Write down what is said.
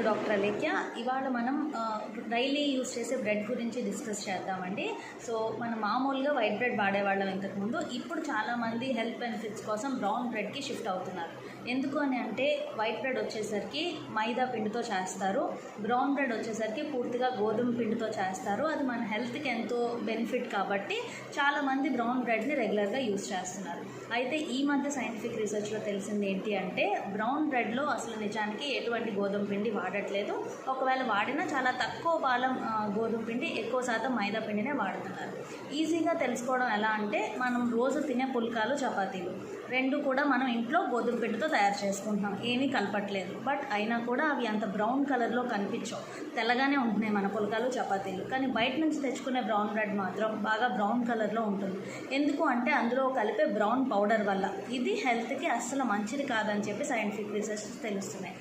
Doctor Alekhya. ఇవాళ మనం daily use చేసే బ్రెడ్ గురించి డిస్కస్ చేద్దామండి. సో మనం మామూలుగా వైట్ బ్రెడ్ వాడేవాళ్ళం ఇంతకుముందు. ఇప్పుడు చాలామంది హెల్త్ బెనిఫిట్స్ కోసం బ్రౌన్ బ్రెడ్కి షిఫ్ట్ అవుతున్నారు. ఎందుకు అని అంటే వైట్ బ్రెడ్ వచ్చేసరికి మైదా పిండితో చేస్తారు, బ్రౌన్ బ్రెడ్ వచ్చేసరికి పూర్తిగా గోధుమ పిండితో చేస్తారు. అది మన హెల్త్కి ఎంతో బెనిఫిట్ కాబట్టి చాలామంది బ్రౌన్ బ్రెడ్ని రెగ్యులర్గా యూస్ చేస్తున్నారు. అయితే ఈ మధ్య సైంటిఫిక్ రీసెర్చ్లో తెలిసింది ఏంటి అంటే బ్రౌన్ బ్రెడ్లో అసలు నిజానికి ఎటువంటి గోధుమ పిండి వాడట్లేదు. ఒకవేళ వాడినా చాలా తక్కువ పాలం గోధుమ పిండి, ఎక్కువ శాతం మైదా పిండినే వాడుతున్నారు. ఈజీగా తెలుసుకోవడం ఎలా అంటే మనం రోజు తినే పుల్కాలు, చపాతీలు రెండు కూడా మనం ఇంట్లో గోధుమ పిండితో తయారు చేసుకుంటున్నాం, ఏమీ కలపట్లేదు. బట్ అయినా కూడా అవి అంత బ్రౌన్ కలర్లో కనిపించవు, తెల్లగానే ఉంటున్నాయి మన పుల్కాలు, చపాతీలు. కానీ బయట నుంచి తెచ్చుకునే బ్రౌన్ బ్రెడ్ మాత్రం బాగా బ్రౌన్ కలర్లో ఉంటుంది. ఎందుకు అంటే అందులో కలిపే బ్రౌన్ పౌడర్ వల్ల. ఇది హెల్త్కి అస్సలు మంచిది కాదని చెప్పి సైంటిఫిక్ రీసెర్చ్ తెలుస్తున్నాయి.